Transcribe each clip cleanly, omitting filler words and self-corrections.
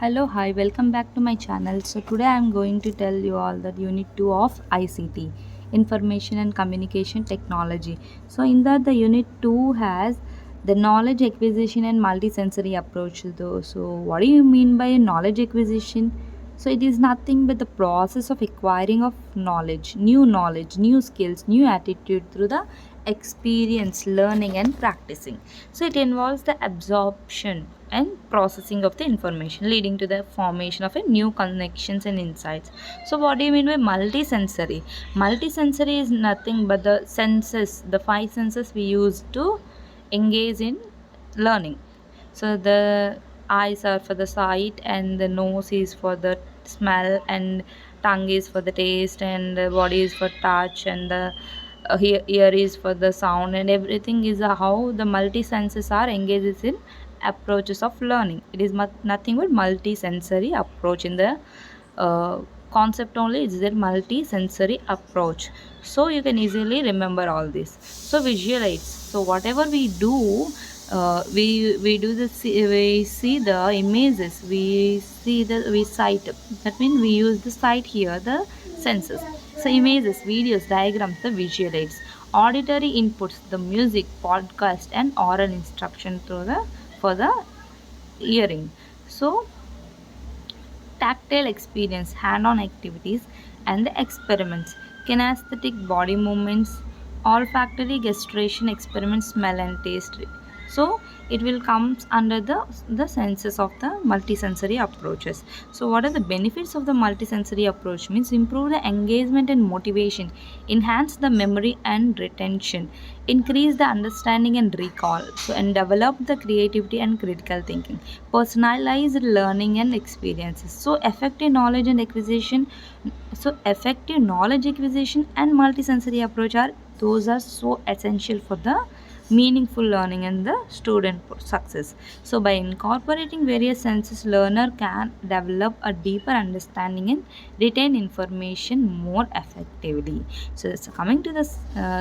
Hello, hi, welcome back to my channel. So today I'm going to tell you all that Unit 2 of ICT, Information and Communication Technology. So in that the Unit 2 has the knowledge acquisition and multisensory approach though. So what do you mean by knowledge acquisition? So it is nothing but the process of acquiring of knowledge, new skills, new attitude through the experience, learning and practicing. So it involves the absorption and processing of the information leading to the formation of a new connections and insights. So what do you mean by multisensory? Multisensory is nothing but the senses, the five senses we use to engage in learning. So the eyes are for the sight, and the nose is for the smell, and tongue is for the taste, and the body is for touch, and the ear is for the sound, and everything is how the multi senses are engaged in approaches of learning. It is nothing but multi-sensory approach in the uh, concept only. It's their multi-sensory approach, so you can easily remember all this. So visualize. So whatever we do, we do the we see the images, we sight. That means we use the sight here, the senses. So images, videos, diagrams, the visual aids. Auditory inputs, the music, podcast, and oral instruction through the for the hearing. So tactile experience, hand-on activities, and the experiments. Kinesthetic body movements, olfactory gustration experiments, smell and taste. So it will comes under the senses of the multisensory approaches. So what are the benefits of the multisensory approach? Means improve the engagement and motivation, enhance the memory and retention, increase the understanding and recall, so and develop the creativity and critical thinking, personalized learning and experiences. So effective knowledge acquisition and multisensory approach are those are so essential for the meaningful learning and the student success. So by incorporating various senses, learner can develop a deeper understanding and retain information more effectively. So coming to the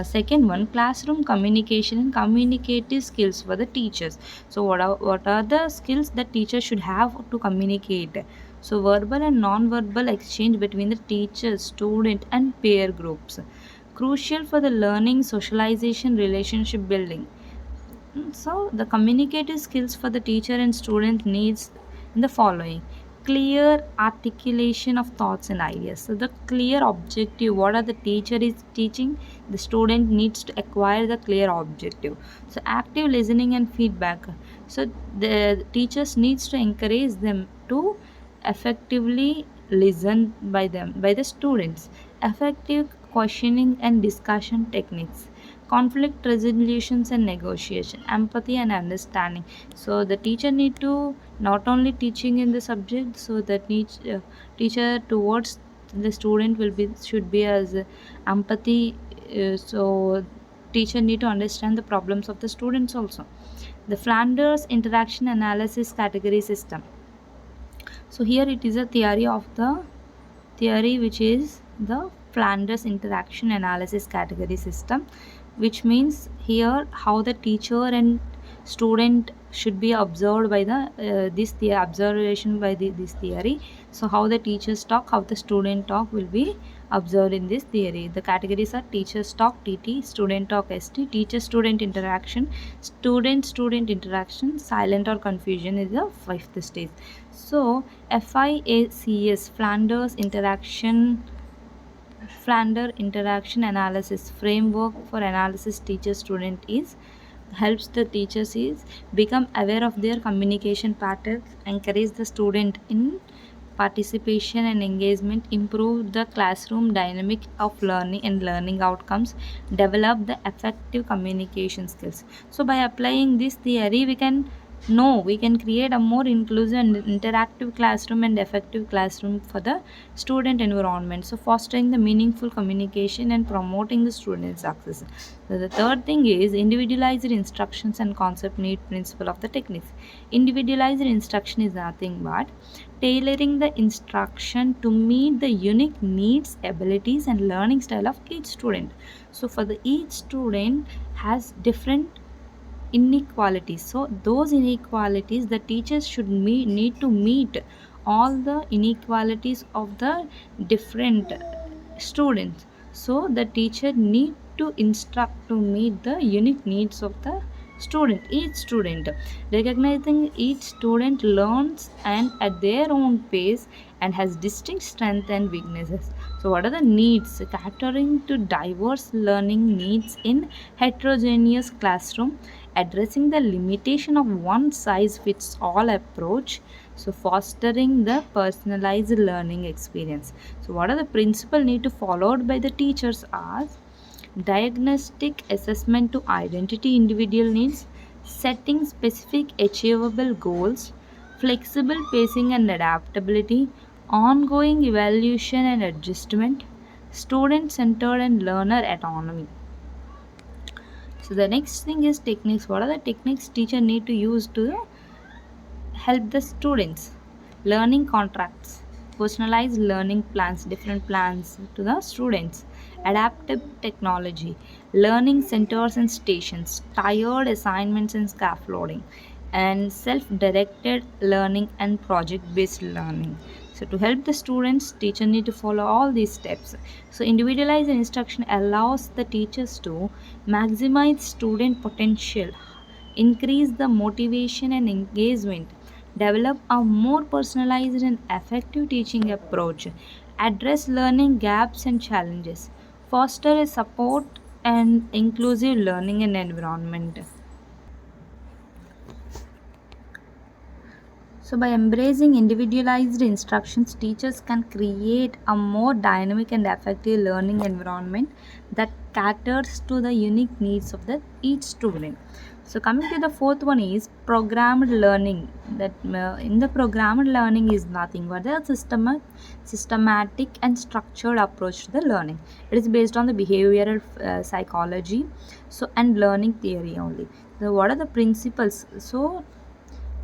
second one, classroom communication and communicative skills for the teachers. So what are the skills that teachers should have to communicate? So verbal and non-verbal exchange between the teacher, student and peer groups, crucial for the learning, socialization, relationship building. So the communicative skills for the teacher and student needs in the following: clear articulation of thoughts and ideas. So the clear objective, what are the teacher is teaching, the student needs to acquire the clear objective. So active listening and feedback. So the teachers needs to encourage them to effectively listen by the students. Effective questioning and discussion techniques, conflict resolutions and negotiation, empathy and understanding. So the teacher need to not only teaching in the subject, so that needs teacher towards the student will be should be as empathy. So teacher need to understand the problems of the students also. The Flanders interaction analysis category system. So here it is a theory which is the Flanders interaction analysis category system, which means here how the teacher and student should be observed by the observation by this theory. So how the teachers talk, how the student talk will be observed in this theory. The categories are teachers talk TT, student talk ST, teacher student interaction, student interaction, silent or confusion is the fifth stage. So FIACS, Flander interaction analysis framework for analysis teacher student is helps the teachers is become aware of their communication patterns, encourage the student in participation and engagement, improve the classroom dynamic of learning and learning outcomes, develop the effective communication skills. So by applying this theory, we can create a more inclusive and interactive classroom and effective classroom for the student environment. So fostering the meaningful communication and promoting the student success. So the third thing is individualized instructions and concept need principle of the techniques. Individualized instruction is nothing but tailoring the instruction to meet the unique needs, abilities and learning style of each student. So for the each student has different inequalities. So those inequalities, the teachers should need to meet all the inequalities of the different students. So the teacher need to instruct to meet the unique needs of the student, each student, recognizing each student learns and at their own pace and has distinct strengths and weaknesses. So what are the needs? Catering to diverse learning needs in heterogeneous classroom, addressing the limitation of one size fits all approach, so fostering the personalized learning experience. So what are the principles need to followed by the teachers are diagnostic assessment to identity individual needs, setting specific achievable goals, flexible pacing and adaptability, ongoing evaluation and adjustment, student centered and learner autonomy. So the next thing is techniques. What are the techniques teacher need to use to help the students? Learning contracts, personalized learning plans, different plans to the students, adaptive technology, learning centers and stations, tiered assignments and scaffolding, and self-directed learning and project-based learning. So to help the students, teacher need to follow all these steps. So individualized instruction allows the teachers to maximize student potential, increase the motivation and engagement, develop a more personalized and effective teaching approach, address learning gaps and challenges, foster a support and inclusive learning and environment. So, by embracing individualized instructions, teachers can create a more dynamic and effective learning environment that caters to the unique needs of each student. So, coming to the fourth one is programmed learning. That in the programmed learning is nothing but a systematic and structured approach to the learning. It is based on the behavioral psychology, so and learning theory only. So, what are the principles? So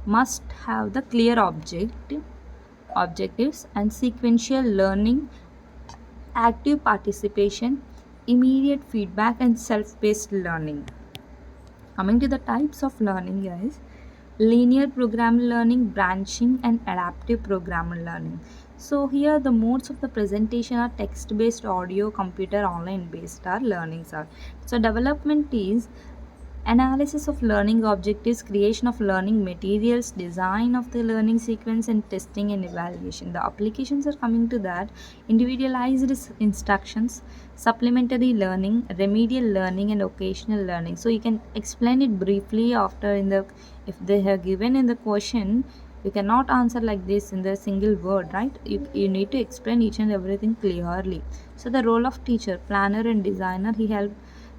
must have the clear objectives and sequential learning, active participation, immediate feedback and self-paced learning. Coming to the types of learning, guys, linear programmed learning, branching and adaptive programmed learning. So here the modes of the presentation are text based, audio, computer, online based are learnings are. So development is analysis of learning objectives, creation of learning materials, design of the learning sequence, and testing and evaluation. The applications are coming to that: individualized instructions, supplementary learning, remedial learning, and occasional learning. So you can explain it briefly after in the, if they have given in the question. You cannot answer like this in the single word, right? You need to explain each and everything clearly. So the role of teacher, planner, and designer,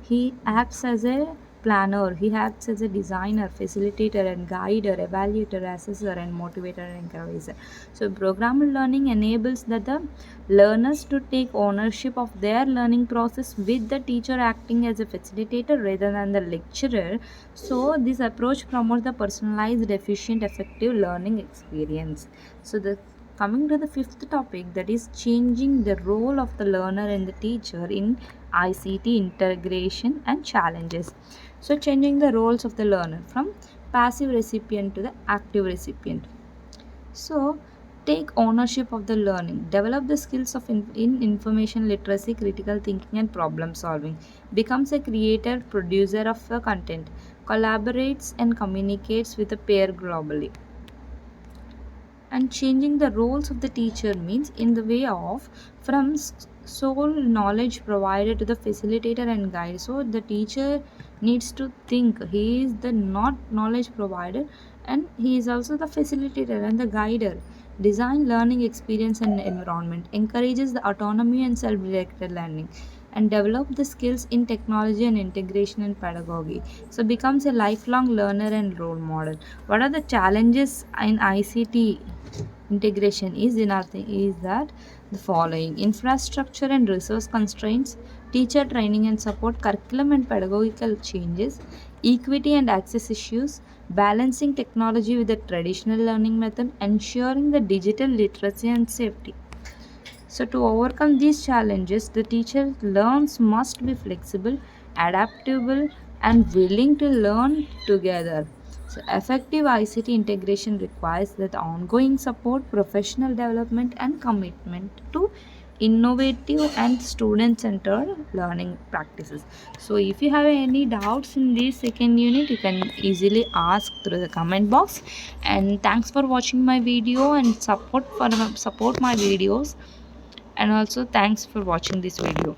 he acts as a planner, he acts as a designer, facilitator and guider, evaluator, assessor and motivator and encourager. So programmed learning enables that the learners to take ownership of their learning process with the teacher acting as a facilitator rather than the lecturer. So this approach promotes the personalized, efficient, effective learning experience. So the coming to the fifth topic, that is changing the role of the learner and the teacher in ICT integration and challenges. So changing the roles of the learner from passive recipient to the active recipient. So take ownership of the learning, develop the skills of in information literacy, critical thinking and problem solving, becomes a creator, producer of the content, collaborates and communicates with a peer globally. And changing the roles of the teacher means in the way of from sole knowledge provider to the facilitator and guide. So the teacher needs to think he is the not knowledge provider and he is also the facilitator and the guider. Design learning experience and environment, encourages the autonomy and self-directed learning, and develop the skills in technology and integration and pedagogy. So becomes a lifelong learner and role model. What are the challenges in ICT integration is nothing is that the following: infrastructure and resource constraints, teacher training and support, curriculum and pedagogical changes, equity and access issues, balancing technology with the traditional learning method, ensuring the digital literacy and safety. So, to overcome these challenges, the teacher learns must be flexible, adaptable, and willing to learn together. So, effective ICT integration requires that ongoing support, professional development, and commitment to innovative and student centered learning practices. So, if you have any doubts in this second unit, you can easily ask through the comment box. And thanks for watching my video and support my videos. And also, thanks for watching this video.